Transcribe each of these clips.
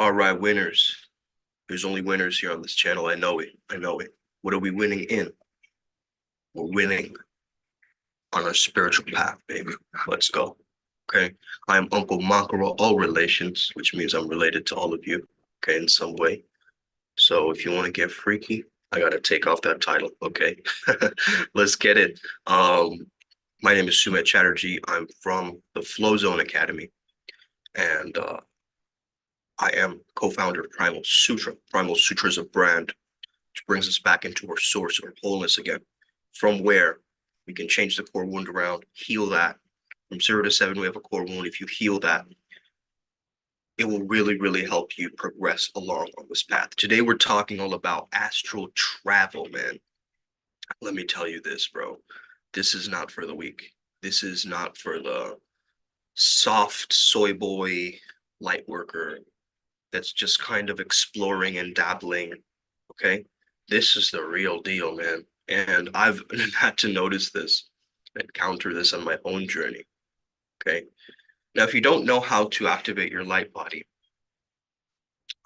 All right, winners. There's only winners here on this channel. I know it. I know it. What are we winning in? We're winning on our spiritual path, baby. Let's go. Okay. I am Uncle Makara, all relations, which means I'm related to all of you, okay, in some way. So if you want to get freaky, I gotta take off that title, okay? Let's get it. My name is Sumit Chatterjee. I'm from the Flow Zone Academy, and I am co-founder of Primal Sutra. Primal Sutra is a brand which brings us back into our source, our wholeness again, from where we can change the core wound around, heal that. From 0 to 7, we have a core wound. If you heal that, it will really, really help you progress along on this path. Today, we're talking all about astral travel, man. Let me tell you this, bro. This is not for the weak. This is not for the soft soy boy light worker that's just kind of exploring and dabbling. Okay. This is the real deal, man. And I've had to notice this, encounter this on my own journey. Okay. Now, if you don't know how to activate your light body,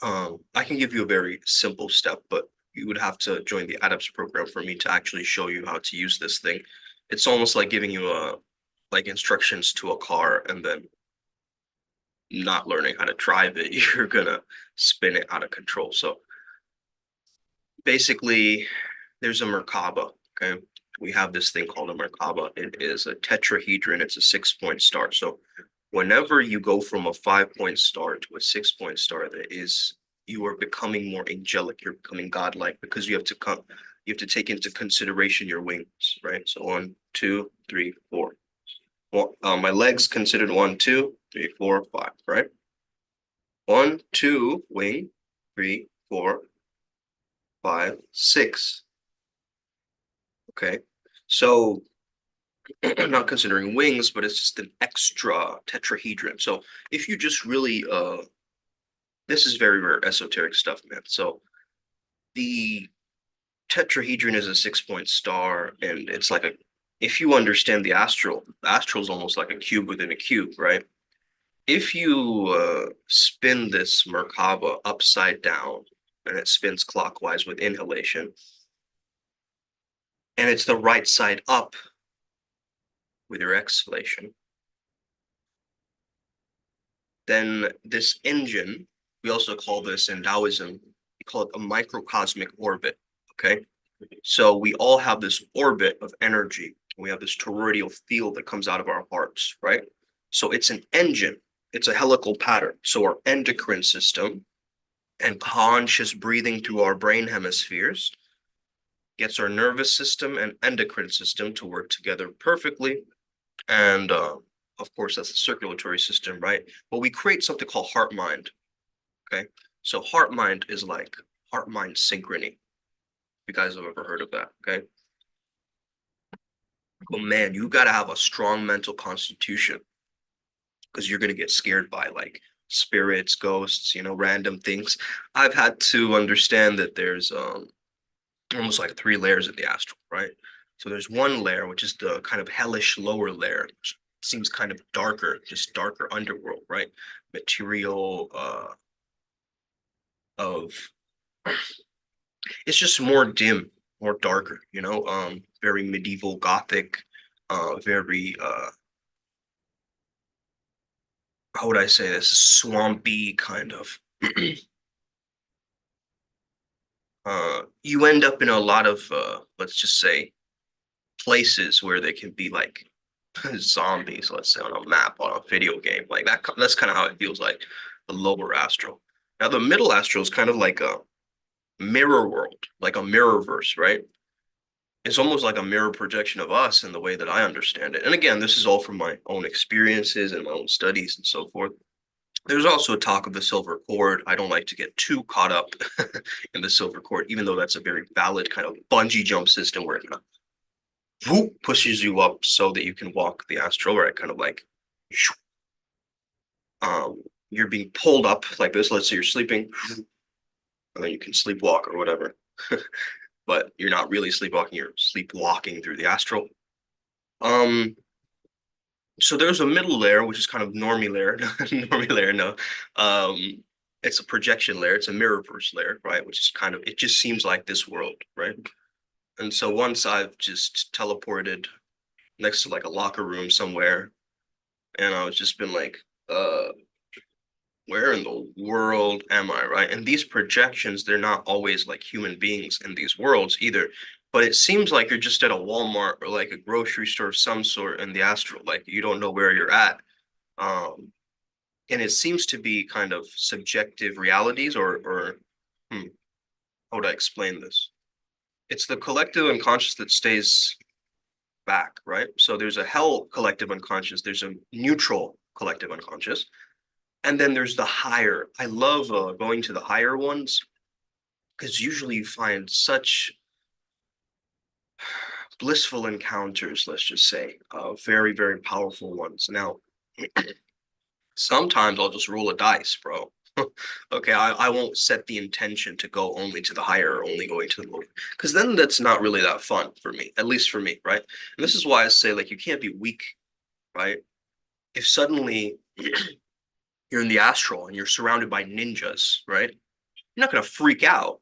I can give you a very simple step, but you would have to join the Adepts program for me to actually show you how to use this thing. It's almost like giving you like instructions to a car and then not learning how to drive it. You're gonna spin it out of control. So basically, there's a Merkaba. Okay, we have this thing called a Merkaba. It is a tetrahedron. It's a 6 point star. So whenever you go from a 5 point star to a 6 point star, you are becoming more angelic. You're becoming godlike because you have to take into consideration your wings, right? So 1, 2, 3, 4. Well, my legs considered 1, 2, 3, 4, 5, right? 1, 2, wing, 3, 4, 5, 6. Okay. So I'm not considering wings, but it's just an extra tetrahedron. So if you just really this is very rare esoteric stuff, man. So the tetrahedron is a 6 point star, and it's like a if you understand the astral is almost like a cube within a cube, right? If you spin this Merkaba upside down and it spins clockwise with inhalation, and it's the right side up with your exhalation, then this engine, we also call this in Taoism, we call it a microcosmic orbit. Okay. So we all have this orbit of energy. We have this toroidal field that comes out of our hearts, right? So it's an engine, it's a helical pattern. So our endocrine system and conscious breathing through our brain hemispheres gets our nervous system and endocrine system to work together perfectly. And of course, that's the circulatory system, right? But we create something called heart mind. Okay. So heart mind is like heart mind synchrony. If you guys have ever heard of that. Okay. But man, you got to have a strong mental constitution because you're going to get scared by like spirits, ghosts, random things. I've had to understand that there's almost like 3 layers of the astral, right? So there's one layer, which is the kind of hellish lower layer, which seems kind of darker, just darker underworld, right? Material of it's just more dim, more darker, very medieval gothic, very how would I say this? Swampy kind of. You end up in a lot of let's just say places where they can be like zombies, let's say on a map on a video game. Like that's kind of how it feels like the lower astral. Now the middle astral is kind of like a mirror world, like a mirror verse, right? It's almost like a mirror projection of us in the way that I understand it. And again, this is all from my own experiences and my own studies and so forth. There's also talk of the silver cord. I don't like to get too caught up in the silver cord, even though that's a very valid kind of bungee jump system where it kind of whoop, pushes you up so that you can walk the astral, right? Kind of like you're being pulled up like this. Let's say you're sleeping, and then you can sleepwalk or whatever. But you're not really sleepwalking, you're sleepwalking through the astral. Um, so there's a middle layer, which is kind of normie layer, normie layer, no. it's a projection layer, it's a mirrorverse layer, right? Which is kind of, it just seems like this world, right? And so once I've just teleported next to like a locker room somewhere, and I was just been like, where in the world am I, right? And these projections, they're not always like human beings in these worlds either. But it seems like you're just at a Walmart or like a grocery store of some sort in the astral, like you don't know where you're at. Um, and it seems to be kind of subjective realities or how would I explain this? It's the collective unconscious that stays back, right? So there's a hell collective unconscious, there's a neutral collective unconscious, and then there's the higher. I love going to the higher ones because usually you find such blissful encounters, let's just say, very, very powerful ones. Now, sometimes I'll just roll a dice, bro. Okay, I won't set the intention to go only to the higher or only going to the lower, because then that's not really that fun for me, at least for me, right? And this is why I say, like, you can't be weak, right? If suddenly you're in the astral and you're surrounded by ninjas, right? You're not going to freak out,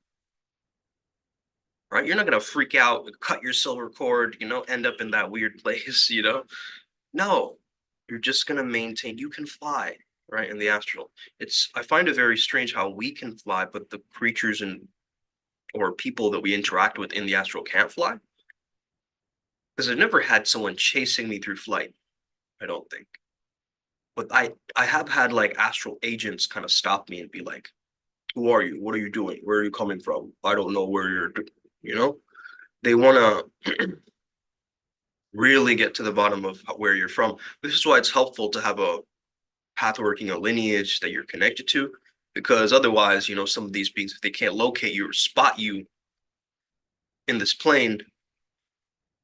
right? You're not going to freak out, cut your silver cord, end up in that weird place. No, you're just going to maintain. You can fly, right? In the astral. I find it very strange how we can fly, but the creatures and or people that we interact with in the astral can't fly. Because I've never had someone chasing me through flight, I don't think. But I have had like astral agents kind of stop me and be like, who are you? What are you doing? Where are you coming from? I don't know where you know? They want to really get to the bottom of where you're from. This is why it's helpful to have a path working, a lineage that you're connected to, because otherwise, some of these beings, if they can't locate you or spot you in this plane,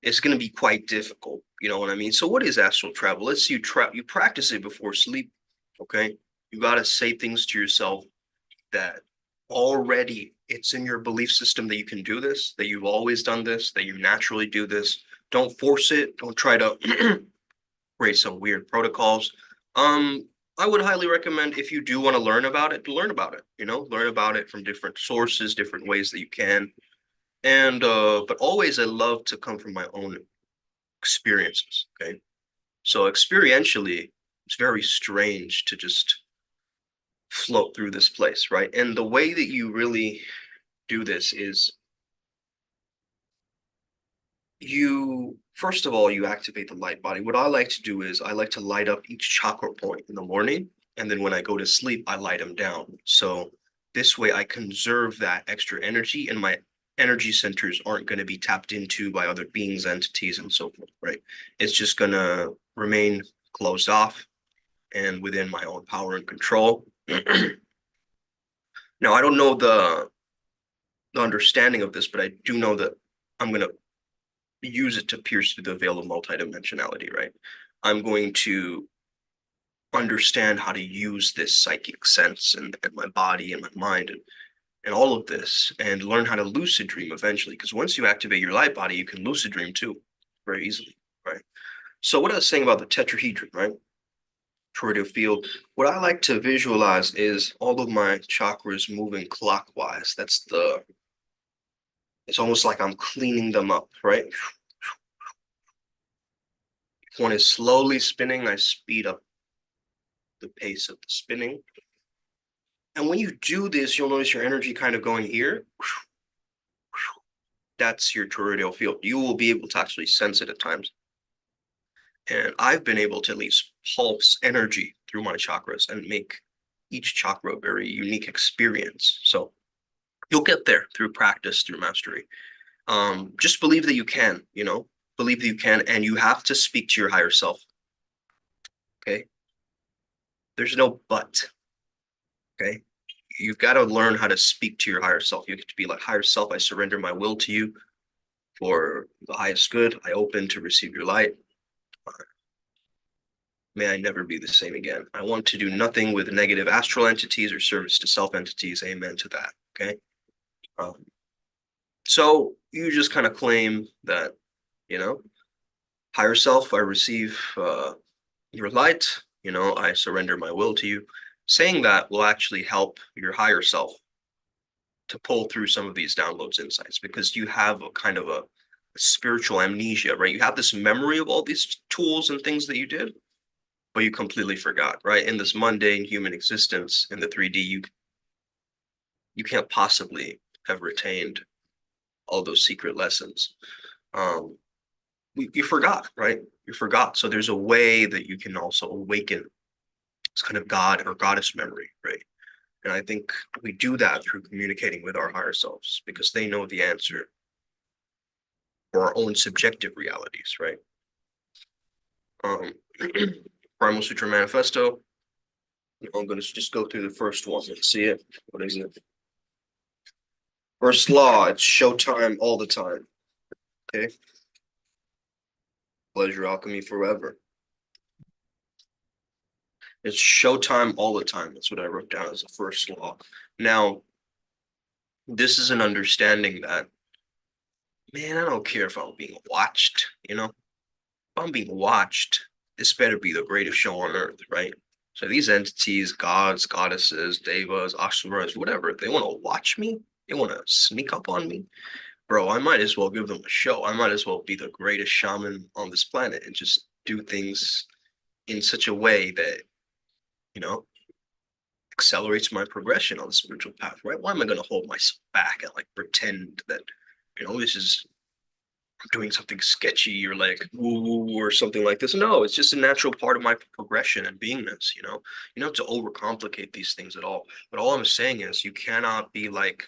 it's going to be quite difficult. You know what I mean? So what is astral travel? Let's say you practice it before sleep, okay? You got to say things to yourself that already it's in your belief system that you can do this, that you've always done this, that you naturally do this. Don't force it. Don't try to create some weird protocols. I would highly recommend if you do want to learn about it, to learn about it, learn about it from different sources, different ways that you can. And but always I love to come from my own experiences. Okay. So experientially, it's very strange to just float through this place, right? And the way that you really do this is you first of all you activate the light body. What I like to do is I like to light up each chakra point in the morning, and then when I go to sleep I light them down. So this way I conserve that extra energy, and my energy centers aren't going to be tapped into by other beings, entities, and so forth, right? It's just going to remain closed off and within my own power and control. Now I don't know the understanding of this, but I do know that I'm going to use it to pierce through the veil of multidimensionality, right? I'm going to understand how to use this psychic sense and my body and my mind and all of this, and learn how to lucid dream eventually. Because once you activate your light body, you can lucid dream too, very easily, right? So what I was saying about the tetrahedron, right? Toroidal field. What I like to visualize is all of my chakras moving clockwise. It's almost like I'm cleaning them up, right? When it's slowly spinning, I speed up the pace of the spinning. And when you do this, you'll notice your energy kind of going here. That's your toroidal field. You will be able to actually sense it at times. And I've been able to at least pulse energy through my chakras and make each chakra a very unique experience. So you'll get there through practice, through mastery. Just believe that you can, believe that you can, and you have to speak to your higher self. Okay. There's no but. Okay. You've got to learn how to speak to your higher self. You get to be like, higher self, I surrender my will to you for the highest good. I open to receive your light. May I never be the same again. I want to do nothing with negative astral entities or service to self entities. Amen to that. Okay. So you just kind of claim that, higher self, I receive your light. I surrender my will to you. saying that will actually help your higher self to pull through some of these downloads insights, because you have a kind of a spiritual amnesia, right? You have this memory of all these tools and things that you did, but you completely forgot, right? In this mundane human existence in the 3D, you can't possibly have retained all those secret lessons. Um, you forgot, right? You forgot. So there's a way that you can also awaken this kind of God or goddess memory, right? And I think we do that through communicating with our higher selves, because they know the answer for our own subjective realities, right? Um, Primal Sutra Manifesto. I'm going to just go through the first one and see it. What is it? First law, it's showtime all the time. Okay. Pleasure alchemy forever. It's showtime all the time. That's what I wrote down as the first law. Now, this is an understanding that, man, I don't care if I'm being watched, you know? If I'm being watched, this better be the greatest show on earth, right? So these entities, gods, goddesses, devas, asuras, whatever, they want to watch me, they want to sneak up on me, bro, I might as well give them a show. I might as well be the greatest shaman on this planet and just do things in such a way that, you know, accelerates my progression on the spiritual path, right? Why am I going to hold myself back and like pretend that, this is I'm doing something sketchy or like woo woo or something like this? No, it's just a natural part of my progression and beingness, you know? You don't have to overcomplicate these things at all. But all I'm saying is you cannot be like,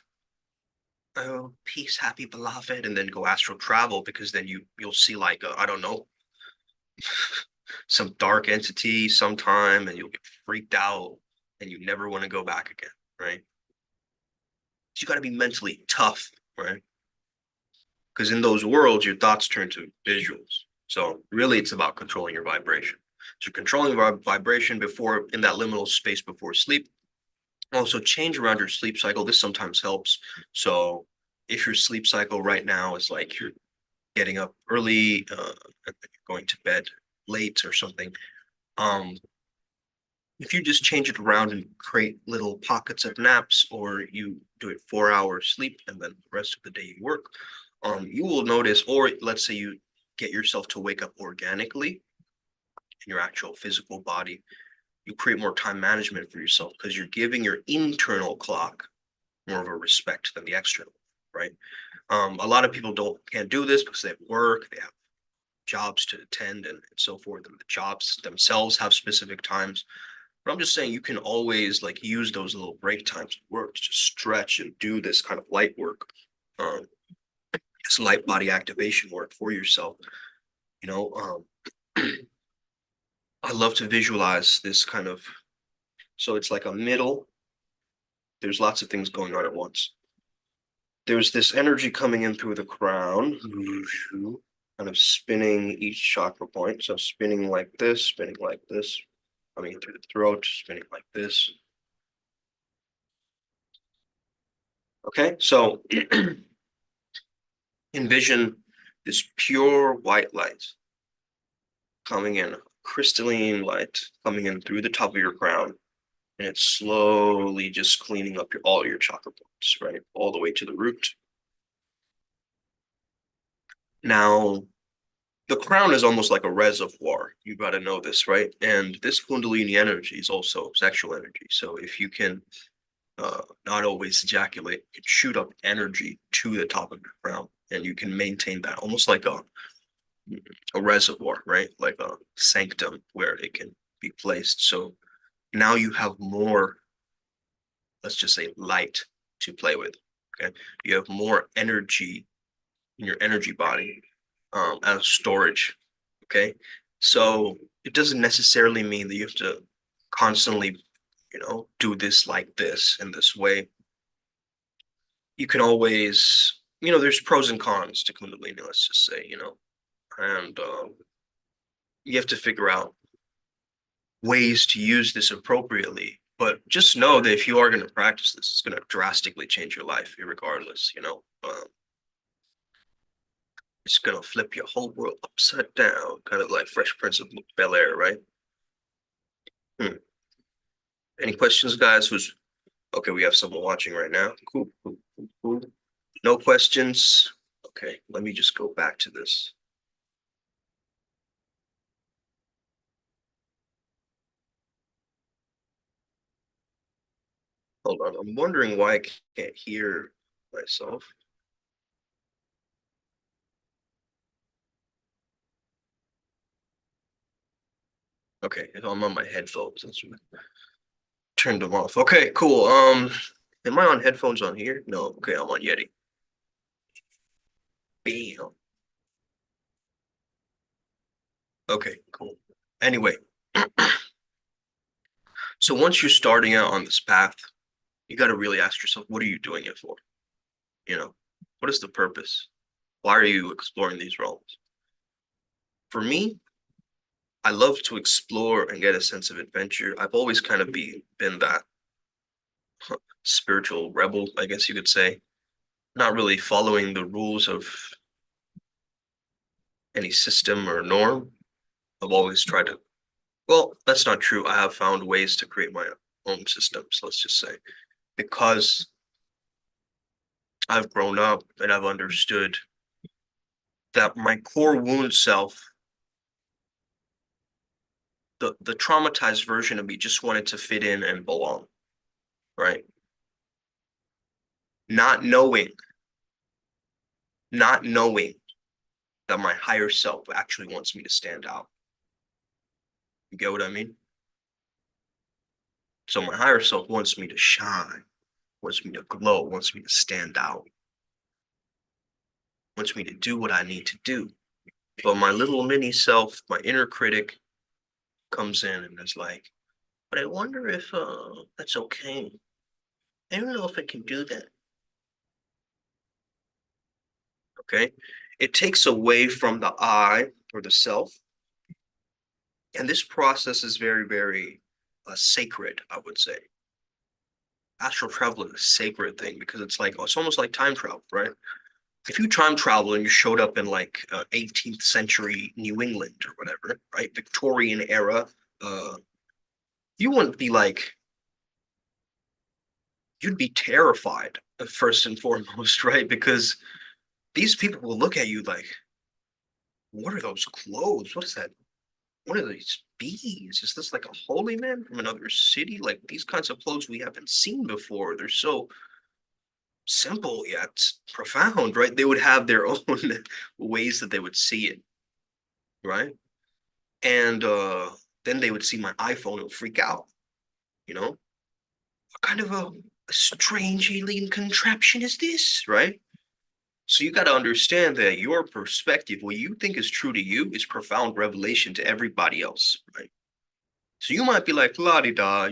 oh, peace, happy, beloved, and then go astral travel, because then you'll see like I don't know, some dark entity sometime, and you'll get freaked out and you never want to go back again, right? So you got to be mentally tough, right? Because in those worlds, your thoughts turn to visuals. So really, it's about controlling your vibration. So controlling your vibration before in that liminal space before sleep. Also, change around your sleep cycle. This sometimes helps. So if your sleep cycle right now is like you're getting up early, going to bed late or something, um, if you just change it around and create little pockets of naps, or you do it 4 hours sleep and then the rest of the day you work, you will notice, or let's say you get yourself to wake up organically in your actual physical body, you create more time management for yourself because you're giving your internal clock more of a respect than the external, right? A lot of people can't do this because they have work, they have jobs to attend and so forth, and the jobs themselves have specific times. But I'm just saying you can always like use those little break times at work to just stretch and do this kind of light work, um, this light body activation work for yourself. You know, I love to visualize this kind of, so it's like a middle. There's lots of things going on at once. There's this energy coming in through the crown, kind of spinning each chakra point. So spinning like this, coming in through the throat, spinning like this. Okay, so envision this pure white light coming in, crystalline light coming in through the top of your crown, and it's slowly just cleaning up all your chakra points, right? All the way to the root. Now, the crown is almost like a reservoir. You got to know this, right? And this Kundalini energy is also sexual energy. So if you can not always ejaculate, you can shoot up energy to the top of your crown, and you can maintain that almost like a reservoir, right? Like a sanctum where it can be placed. So now you have more, let's just say, light to play with. Okay, you have more energy in your energy body as storage. Okay, so it doesn't necessarily mean that you have to constantly, do this like this in this way. You can always, there's pros and cons to Kundalini, let's just say, and you have to figure out ways to use this appropriately. But just know that if you are going to practice this, it's going to drastically change your life, regardless. It's going to flip your whole world upside down, kind of like Fresh Prince of Bel Air, right? Hmm. Any questions, guys? Who's okay? We have someone watching right now. Cool, cool, cool, cool. No questions. Okay, let me just go back to this. Hold on. I'm wondering why I can't hear myself. Okay, if I'm on my headphones, that's what turned them off. Okay, cool. Am I on headphones on here? No. Okay, I'm on Yeti. Bam. Okay, cool. Anyway, so once you're starting out on this path, you got to really ask yourself, what are you doing it for? You know, what is the purpose? Why are you exploring these realms? For me, I love to explore and get a sense of adventure. I've always kind of been that spiritual rebel, I guess you could say, not really following the rules of any system or norm. I've always tried to, well, that's not true. I have found ways to create my own systems, let's just say, because I've grown up and I've understood that my core wound self, the traumatized version of me just wanted to fit in and belong, right? Not knowing, not knowing that my higher self actually wants me to stand out. You get what I mean? So my higher self wants me to shine, wants me to glow, wants me to stand out, wants me to do what I need to do. But my little mini self, my inner critic, comes in and is like, but I wonder if that's okay. I don't know if I can do that. Okay. It takes away from the I or the self. And this process is very, very sacred, I would say. Astral travel is a sacred thing because it's like, it's almost like time travel, right? If you time travel and you showed up in like 18th century New England or whatever, right? Victorian era, uh, you wouldn't be like, you'd be terrified first and foremost, right? Because these people will look at you like, what are those clothes? What is that? What are these bees? Is this like a holy man from another city? Like these kinds of clothes we haven't seen before. They're so simple yet profound, right? They would have their own ways that they would see it, right? And then they would see my iPhone and freak out, you know? What kind of a strange alien contraption is this, right? So you got to understand that your perspective, what you think is true to you, is profound revelation to everybody else, right? So you might be like, la di da,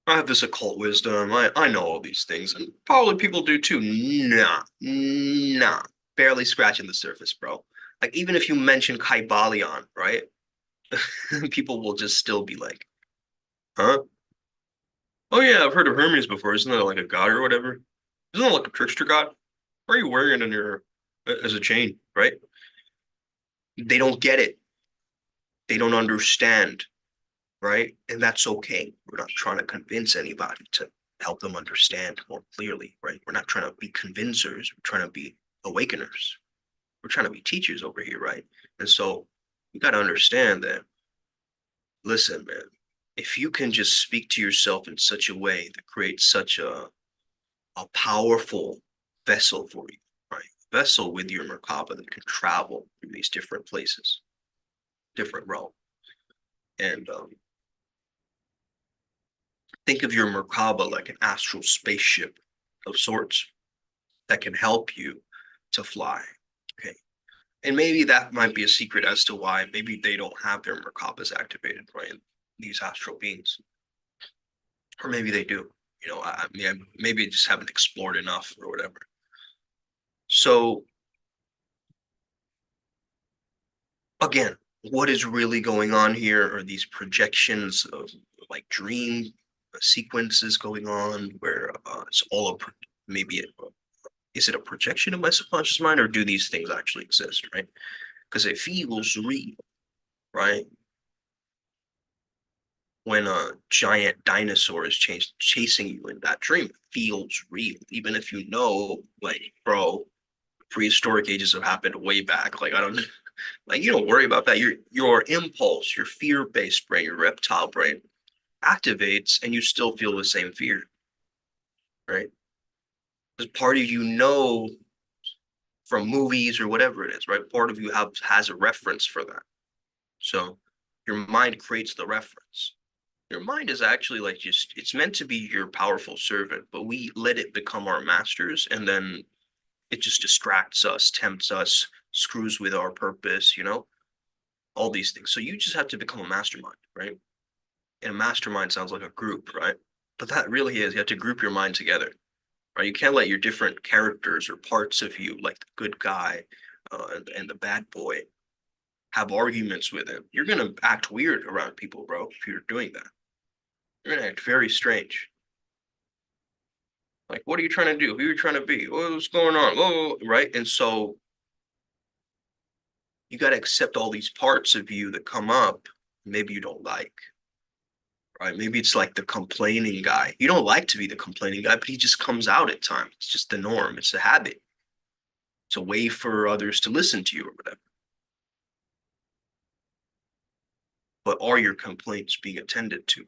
I have this occult wisdom. I know all these things, and probably people do too. Nah, nah, barely scratching the surface, bro. Like even if you mention Kybalion, right? People will just still be like, huh? Oh yeah, I've heard of Hermes before. Isn't that like a god or whatever? Isn't that like a trickster god? Why are you wearing it in your as a chain, right? They don't get it. They don't understand, right? And that's okay. We're not trying to convince anybody to help them understand more clearly, right? We're not trying to be convincers. We're trying to be awakeners. We're trying to be teachers over here, right? And so you got to understand that, listen, man, if you can just speak to yourself in such a way that creates such a powerful vessel for you, right? Vessel with your Merkaba that can travel through these different places, different realms. And think of your Merkaba like an astral spaceship of sorts that can help you to fly. Okay. And maybe that might be a secret as to why maybe they don't have their Merkabas activated, right? These astral beings. Or maybe they do. I mean, maybe just haven't explored enough or whatever. So again, what is really going on here are these projections of like dream sequences going on where it's all maybe is it a projection of my subconscious mind or do these things actually exist, right? Because it feels real, right? when a giant dinosaur is chasing you in that dream, it feels real, even if you know, like, bro, prehistoric ages have happened way back. Like, I don't like you don't worry about that. Your impulse, your fear-based brain, your reptile brain activates and you still feel the same fear, right? Because part of you know from movies or whatever it is, right? Part of you has a reference for that. So your mind creates the reference. Your mind is actually like just it's meant to be your powerful servant, but we let it become our masters and then it just distracts us, tempts us, screws with our purpose, all these things. So you just have to become a mastermind, right? And a mastermind sounds like a group, right? But that really is, you have to group your mind together, right? You can't let your different characters or parts of you, like the good guy and the bad boy, have arguments with him. You're gonna act weird around people, bro, if you're doing that. You're gonna act very strange. Like, what are you trying to do? Who are you trying to be? What's going on? Oh, right? And so you got to accept all these parts of you that come up, maybe you don't like, right? Maybe it's like the complaining guy. You don't like to be the complaining guy, but he just comes out at times. It's just the norm. It's a habit. It's a way for others to listen to you or whatever. But are your complaints being attended to?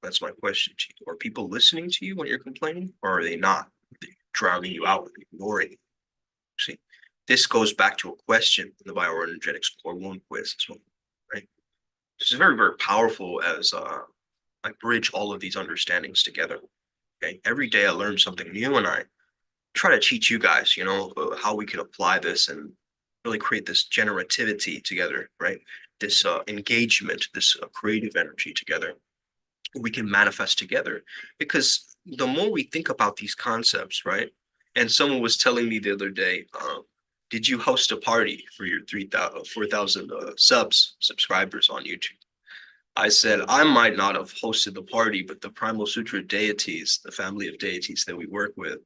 That's my question to you. Are people listening to you when you're complaining, or are they not? Are they drowning you out, ignoring you? See, this goes back to a question in the bioenergetics core wound quiz as well, right? This is very, very powerful as I bridge all of these understandings together. Okay, every day I learn something new, and I try to teach you guys, how we can apply this and really create this generativity together, right? This engagement, this creative energy together. We can manifest together because the more we think about these concepts, right? And someone was telling me the other day, did you host a party for your 3,000, 4,000 subscribers on YouTube? I said I might not have hosted the party, but the Primal Sutra deities, the family of deities that we work with,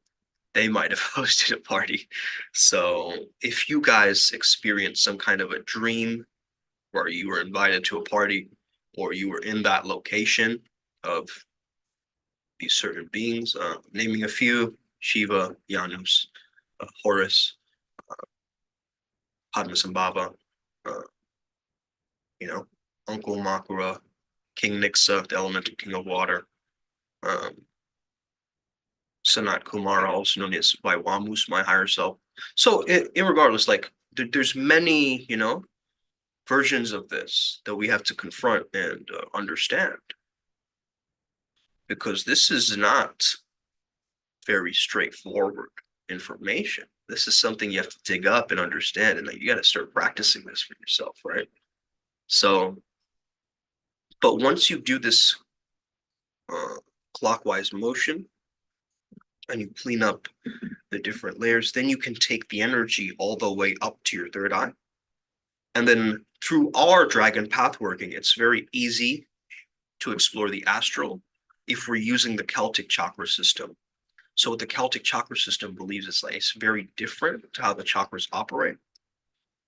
they might have hosted a party. So if you guys experience some kind of a dream where you were invited to a party or you were in that location of these certain beings, naming a few, Shiva, Janus, Horus, Padmasambhava, uh, you know, Uncle Makara, King Nixa, the elemental king of water, um, Sanat Kumara, also known as Vaiwamus, my higher self. So, irregardless, like there's many, versions of this that we have to confront and understand because this is not very straightforward information. This is something you have to dig up and understand, and like, you got to start practicing this for yourself, right? So, but once you do this uh, clockwise motion and you clean up the different layers, then you can take the energy all the way up to your third eye. And then through our dragon path working, it's very easy to explore the astral if we're using the Celtic chakra system. So what the Celtic chakra system believes is like it's very different to how the chakras operate.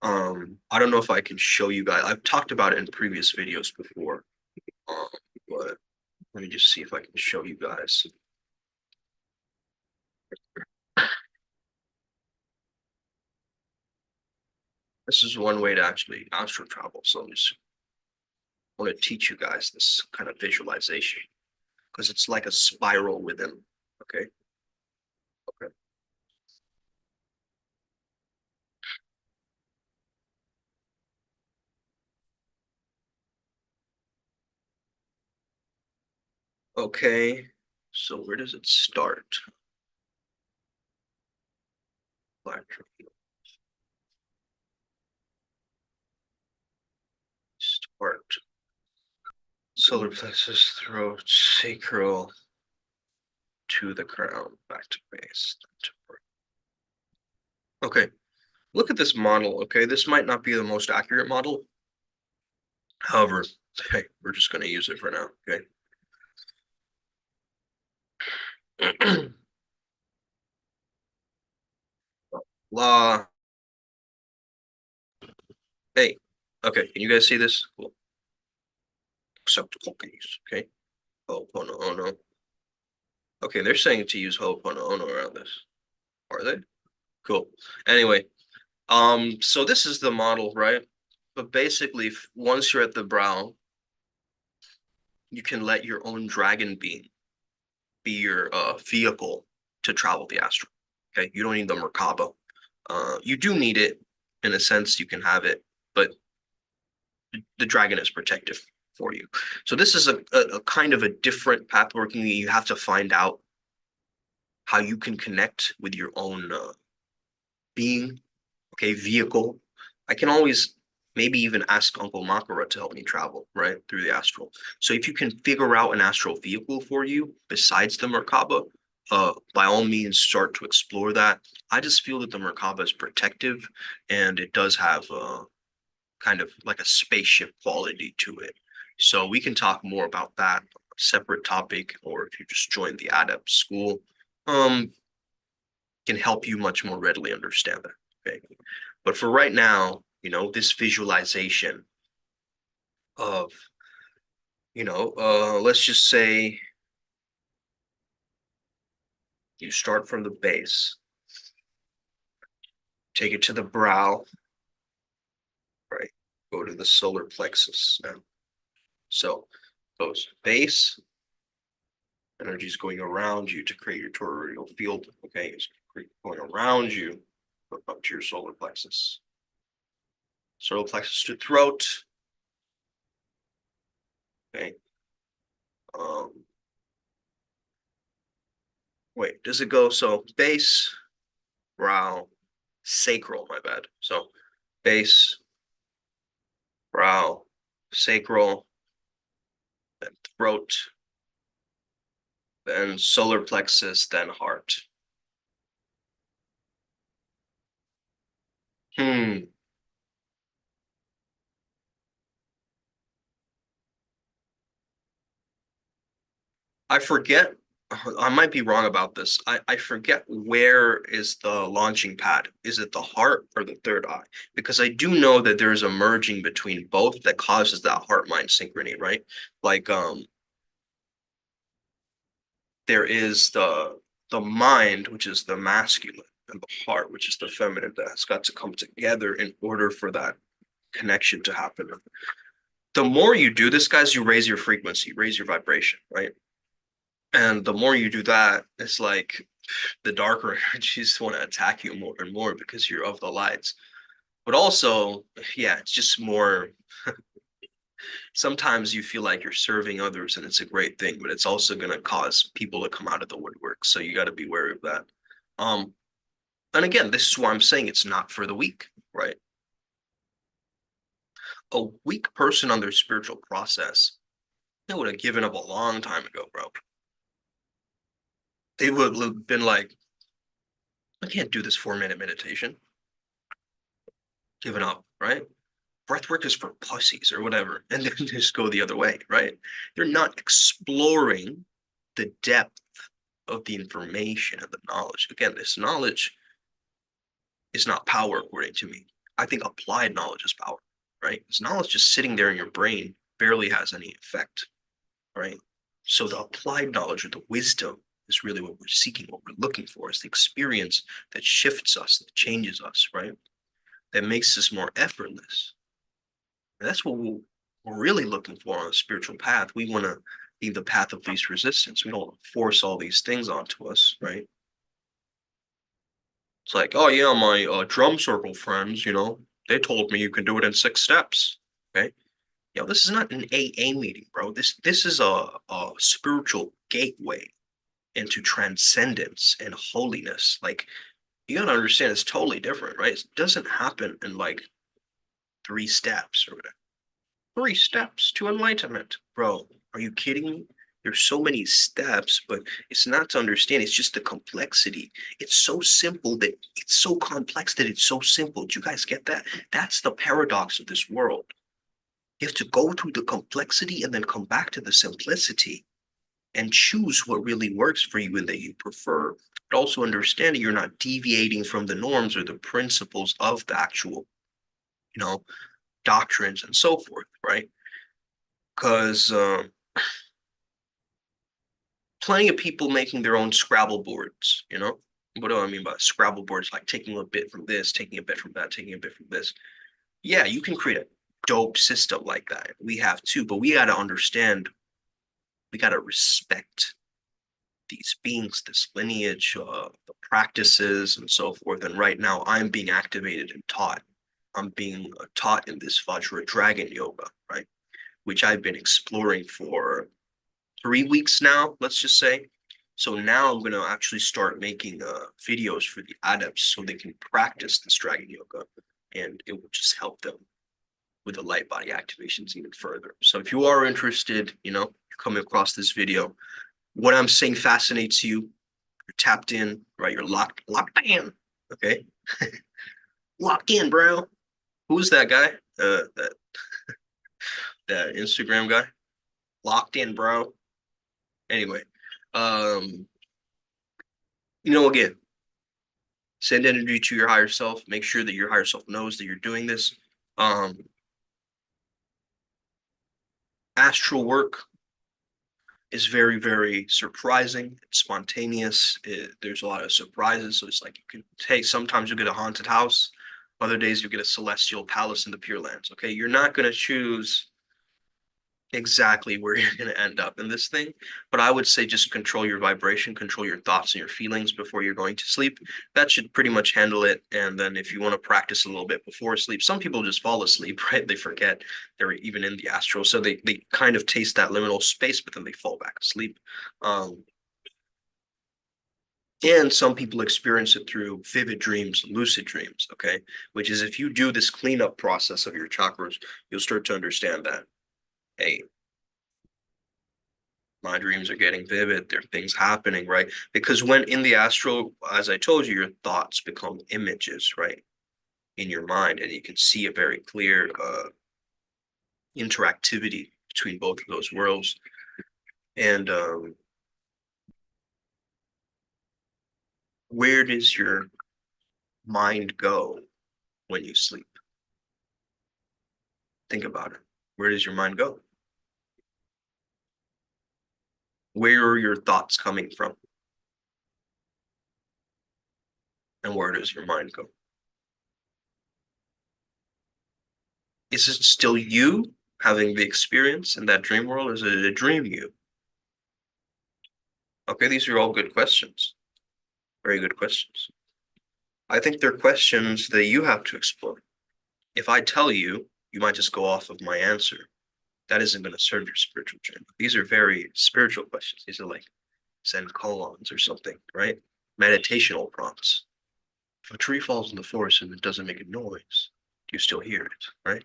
I don't know if I can show you guys. I've talked about it in previous videos before, um, but let me just see if I can show you guys. This is one way to actually astral travel. So I just want to teach you guys this kind of visualization because it's like a spiral within. Okay. Okay. Okay. So where does it start? Black start. Solar plexus, throat, sacral to the crown, back to base. Okay, look at this model. Okay, this might not be the most accurate model. However, hey, we're just going to use it for now. Okay. La. Hey. Okay, can you guys see this? Cool. acceptable case. Okay. Ho'oponopono. Okay, they're saying to use Ho'oponopono around this. Are they? Cool. Anyway, so this is the model, right? But basically, once you're at the brow, you can let your own dragon being be your vehicle to travel the astral. Okay, you don't need the Merkaba. You do need it in a sense. You can have it, but the dragon is protective for you. So this is a kind of a different path working. You have to find out how you can connect with your own being, okay, vehicle. I can always maybe even ask Uncle Makara to help me travel, right, through the astral. So if you can figure out an astral vehicle for you besides the Merkaba, by all means start to explore that. I just feel that the Merkaba is protective and it does have kind of like a spaceship quality to it. So we can talk more about that separate topic, or if you just join the adept school, can help you much more readily understand that. Okay. But for right now, this visualization of, let's just say you start from the base, take it to the brow, right? Go to the solar plexus now. So goes base, energy is going around you to create your toroidal field. Okay, it's going around you up to your solar plexus. Solar plexus to throat. Okay. Wait, does it go so base, brow, sacral? My bad. So base, brow, sacral, then throat, then solar plexus, then heart. I forget. I might be wrong about this. I forget where is the launching pad. Is it the heart or the third eye? Because I do know that there's a merging between both that causes that heart-mind synchrony, right? Like there is the mind, which is the masculine, and the heart, which is the feminine, that has got to come together in order for that connection to happen. The more you do this, guys, you raise your frequency, raise your vibration, right? And the more you do that, it's like the darker energies want to attack you more and more because you're of the lights. But also, yeah, it's just more. Sometimes you feel like you're serving others and it's a great thing, but it's also going to cause people to come out of the woodwork. So you got to be wary of that. And again, this is why I'm saying it's not for the weak, right? A weak person on their spiritual process, they would have given up a long time ago, bro. They would have been like, I can't do this 4-minute meditation. Given up, right? Breathwork is for pussies or whatever, and then just go the other way, right? They're not exploring the depth of the information and the knowledge. Again, this knowledge is not power, according to me. I think applied knowledge is power, right? This knowledge just sitting there in your brain barely has any effect, right? So the applied knowledge or the wisdom is really what we're seeking, what we're looking for, is the experience that shifts us, that changes us, right? That makes us more effortless. And that's what we're really looking for on a spiritual path. We want to be the path of least resistance. We don't force all these things onto us, right? It's like, oh yeah, my drum circle friends, they told me you can do it in 6 steps. Okay. This is not an AA meeting, bro. This is a spiritual gateway into transcendence and holiness. Like, you gotta understand it's totally different, right? It doesn't happen in like 3 steps or whatever. 3 steps to enlightenment. Bro, are you kidding me? There's so many steps, but it's not to understand. It's just the complexity. It's so simple that it's so complex that it's so simple. Do you guys get that? That's the paradox of this world. You have to go through the complexity and then come back to the simplicity and choose what really works for you and that you prefer. But also understanding you're not deviating from the norms or the principles of the actual, doctrines and so forth, right? because plenty of people making their own Scrabble boards, you know? What do I mean by Scrabble boards? Like taking a bit from this, taking a bit from that, taking a bit from this. Yeah, you can create a dope system like that. We have too, but we got to understand, we got to respect these beings, this lineage, the practices, and so forth. And right now, I'm being activated and taught. I'm being taught in this Vajra Dragon Yoga, right? Which I've been exploring for 3 weeks now, let's just say. So now I'm going to actually start making videos for the adepts so they can practice this Dragon Yoga, and it will just help them with the light body activations even further. So if you are interested, you're coming across this video, what I'm saying fascinates you, you're tapped in, right? You're locked in. Okay. Locked in, bro. Who's that guy? That Instagram guy. Locked in, bro. Anyway, um, again, send energy to your higher self. Make sure that your higher self knows that you're doing this. Astral work is very, very surprising. It's spontaneous. There's a lot of surprises. So it's like you can take, sometimes you get a haunted house. Other days you get a celestial palace in the Pure Lands. Okay. You're not going to choose exactly where you're going to end up in this thing. But I would say just control your vibration, control your thoughts and your feelings before you're going to sleep. That should pretty much handle it. And then if you want to practice a little bit before sleep, some people just fall asleep, right? They forget they're even in the astral. So they kind of taste that liminal space, but then they fall back asleep. And some people experience it through vivid dreams, lucid dreams, okay? Which is if you do this cleanup process of your chakras, you'll start to understand that, hey, my dreams are getting vivid. There are things happening, right? Because when in the astral, as I told you, your thoughts become images, right? In your mind, and you can see a very clear interactivity between both of those worlds. And where does your mind go when you sleep? Think about it. Where does your mind go? Where are your thoughts coming from? And where does your mind go? Is it still you having the experience in that dream world? Is it a dream you? Okay, these are all good questions. Very good questions. I think they're questions that you have to explore. If I tell you, you might just go off of my answer. That isn't going to serve your spiritual journey. These are very spiritual questions. These are like Zen koans or something, right? Meditational prompts. If a tree falls in the forest and it doesn't make a noise, do you still hear it, right?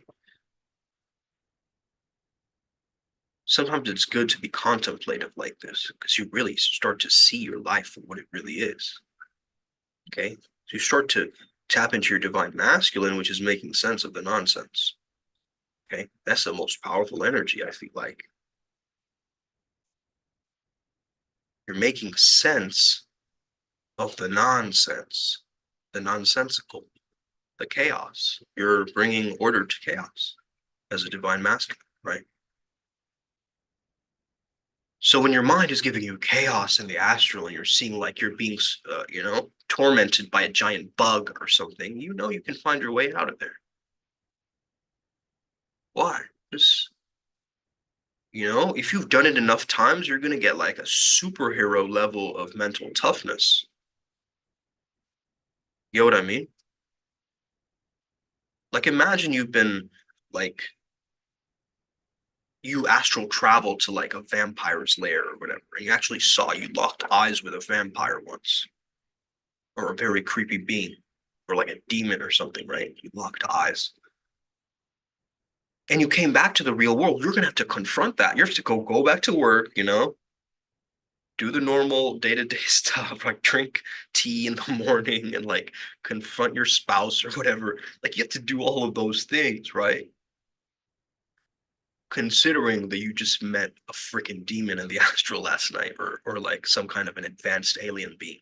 Sometimes it's good to be contemplative like this because you really start to see your life for what it really is. Okay. So you start to tap into your divine masculine, which is making sense of the nonsense. Okay. That's the most powerful energy, I feel like. You're making sense of the nonsense, the nonsensical, the chaos. You're bringing order to chaos as a divine masculine, right? So when your mind is giving you chaos in the astral and you're seeing like you're being, tormented by a giant bug or something, you can find your way out of there. Why? Just, if you've done it enough times, you're going to get like a superhero level of mental toughness. You know what I mean? Like imagine you've been like, you astral traveled to like a vampire's lair or whatever, and you actually saw, you locked eyes with a vampire once, or a very creepy being, or like a demon or something, right? You locked eyes. And you came back to the real world, you're gonna have to confront that. You have to go back to work, do the normal day-to-day stuff, like drink tea in the morning and like confront your spouse or whatever. Like you have to do all of those things, right? Considering that you just met a freaking demon in the astral last night, or like some kind of an advanced alien being.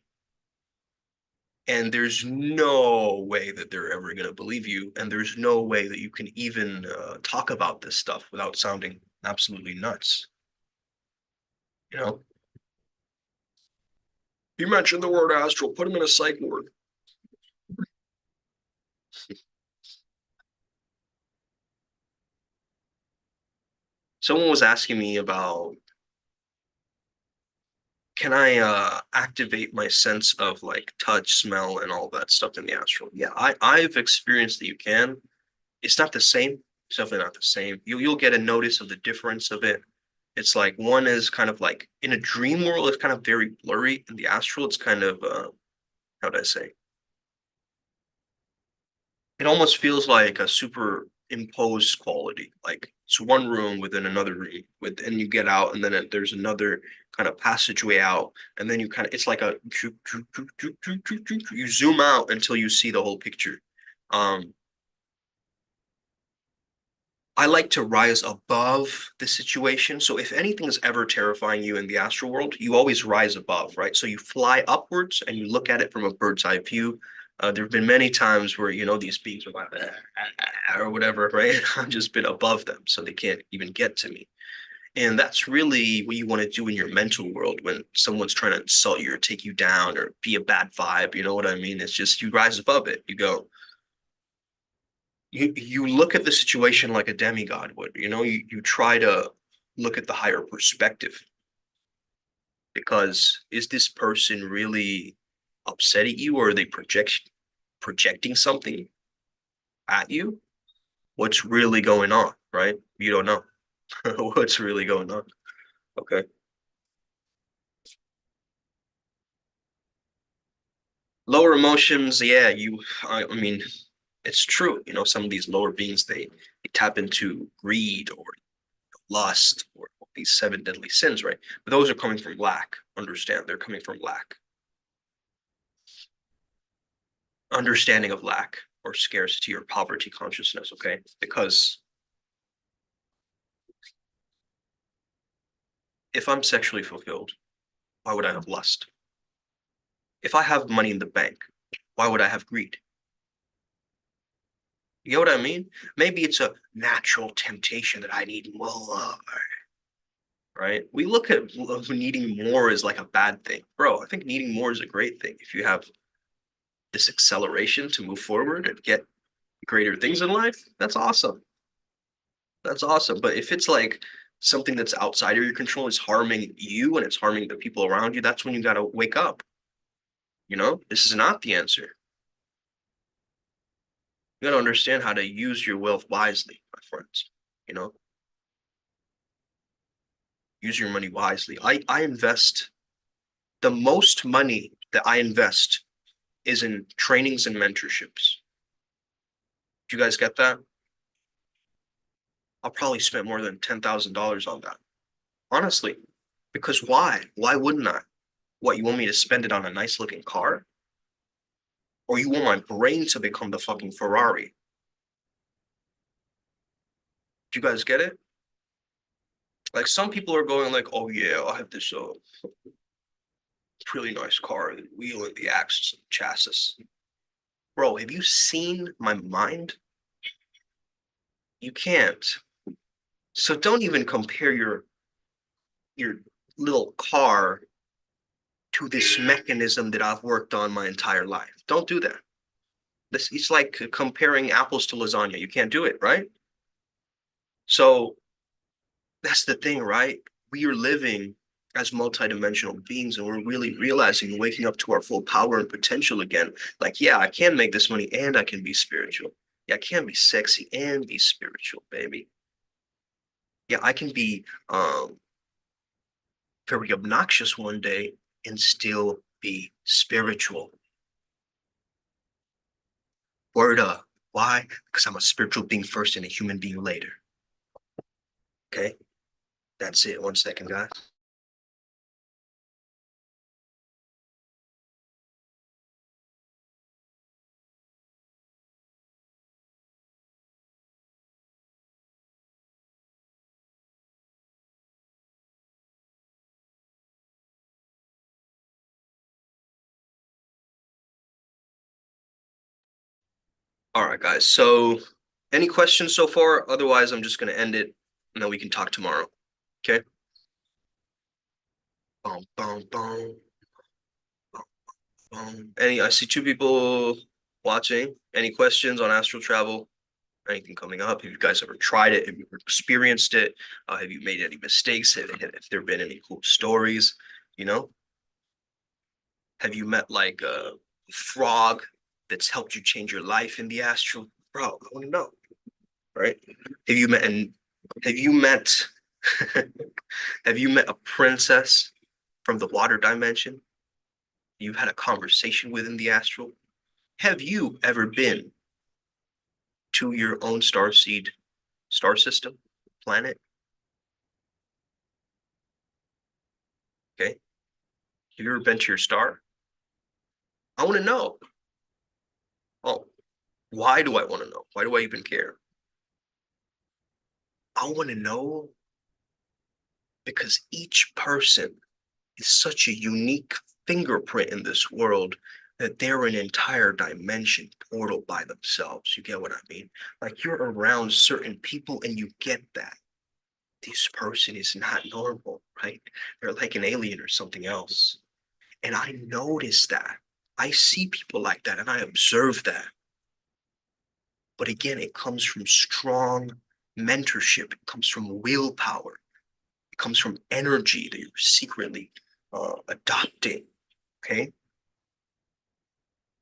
And there's no way that they're ever going to believe you. And there's no way that you can even talk about this stuff without sounding absolutely nuts. You know, you mentioned the word astral, put him in a psych ward. Someone was asking me about, can I activate my sense of like touch, smell, and all that stuff in the astral? Yeah, I've experienced that you can. It's not the same. It's definitely not the same. You'll get a notice of the difference of it. It's like one is kind of like in a dream world, it's kind of very blurry. In the astral, it's kind of how do I say? It almost feels like a superimposed quality. Like it's one room within another room with, and you get out, and then there's another kind of passageway out, and then you kind of it's like a you zoom out until you see the whole picture. Um, I like to rise above the situation. So if anything is ever terrifying you in the astral world, you always rise above, right? So you fly upwards and you look at it from a bird's eye view. There have been many times where, these beings are like, or whatever, right? I've just been above them, so they can't even get to me. And that's really what you want to do in your mental world when someone's trying to insult you or take you down or be a bad vibe. You know what I mean? It's just you rise above it. You go, you look at the situation like a demigod would. You try to look at the higher perspective because is this person really upset at you or are they projecting something at you? What's really going on, right? You don't know what's really going on. Okay. Lower emotions, yeah, I mean, it's true. Some of these lower beings, they tap into greed or lust or these seven deadly sins, right? But those are coming from lack. Understand, they're coming from lack, understanding of lack or scarcity or poverty consciousness, okay? Because if I'm sexually fulfilled, why would I have lust? If I have money in the bank, why would I have greed? You know what I mean? Maybe it's a natural temptation that I need more, right? We look at needing more as like a bad thing. Bro, I think needing more is a great thing. If you have this acceleration to move forward and get greater things in life, that's awesome. That's awesome. But if it's like something that's outside of your control is harming you and it's harming the people around you, that's when you got to wake up. This is not the answer. You got to understand how to use your wealth wisely, my friends. You know, use your money wisely. I invest the most money that I invest is in trainings and mentorships. Do you guys get that? I'll probably spend more than $10,000 on that. Honestly, because why? Why wouldn't I? What, you want me to spend it on a nice looking car? Or you want my brain to become the fucking Ferrari? Do you guys get it? Like some people are going like, oh yeah, I have this really nice car, the wheel and the axis and chassis. Bro, have you seen my mind? You can't. So don't even compare your little car to this mechanism that I've worked on my entire life. Don't do that. This it's like comparing apples to lasagna. You can't do it, right? So that's the thing, right? We are living as multidimensional beings and we're really realizing and waking up to our full power and potential again. Like, yeah, I can make this money and I can be spiritual. Yeah, I can be sexy and be spiritual, baby. Yeah, I can be very obnoxious one day and still be spiritual. Word up. Why? Because I'm a spiritual being first and a human being later. Okay? That's it. 1 second, guys. All right, guys. So, any questions so far? Otherwise, I'm just going to end it. and then we can talk tomorrow. Okay? Boom, boom, boom, boom. I see two people watching. Any questions on astral travel? Anything coming up? Have you guys ever tried it? Have you ever experienced it? Have you made any mistakes? Have there been any cool stories? You know, have you met like a frog that's helped you change your life in the astral? Bro, I want to know, right? Have you met and have you met have you met a princess from the water dimension? You've had a conversation with in the astral? Have you ever been to your own star seed, star system, planet? Okay. Have you ever been to your star? I want to know. Oh, why do I want to know? Why do I even care? I want to know because each person is such a unique fingerprint in this world that they're an entire dimension portal by themselves. You get what I mean? Like you're around certain people and you get that. This person is not normal, right? They're like an alien or something else. And I notice that. I see people like that and I observe that. But again, it comes from strong mentorship. It comes from willpower. It comes from energy that you're secretly adopting. Okay.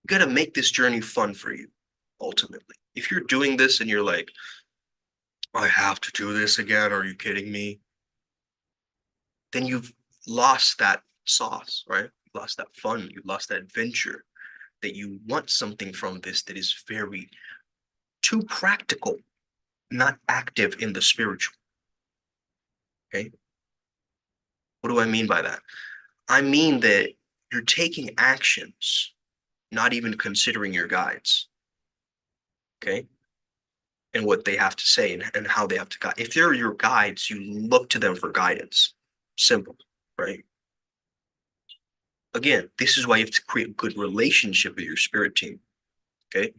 You got to make this journey fun for you, ultimately. If you're doing this and you're like, I have to do this again, are you kidding me? Then you've lost that sauce, right? You lost that fun. You lost that adventure that you want something from this that is very too practical, not active in the spiritual. Okay. What do I mean by that? I mean that you're taking actions, not even considering your guides. Okay. And what they have to say and how they have to guide. If they're your guides, you look to them for guidance. Simple, right? Again, this is why you have to create a good relationship with your spirit team. Okay.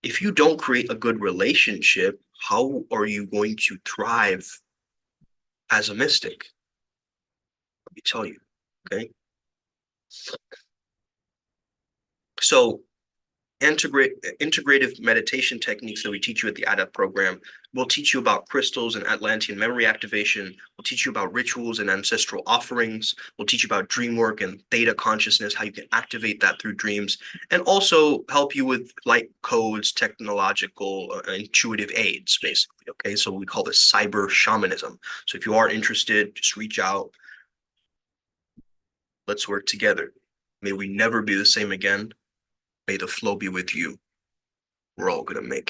If you don't create a good relationship, how are you going to thrive as a mystic? Let me tell you. Okay. So integrative meditation techniques that we teach you at the ADAPT program. We'll teach you about crystals and Atlantean memory activation. We'll teach you about rituals and ancestral offerings. We'll teach you about dream work and theta consciousness, how you can activate that through dreams, and also help you with light codes, technological, intuitive aids, basically. Okay, so we call this cyber shamanism. So if you are interested, just reach out. Let's work together. May we never be the same again. May the flow be with you. We're all going to make it.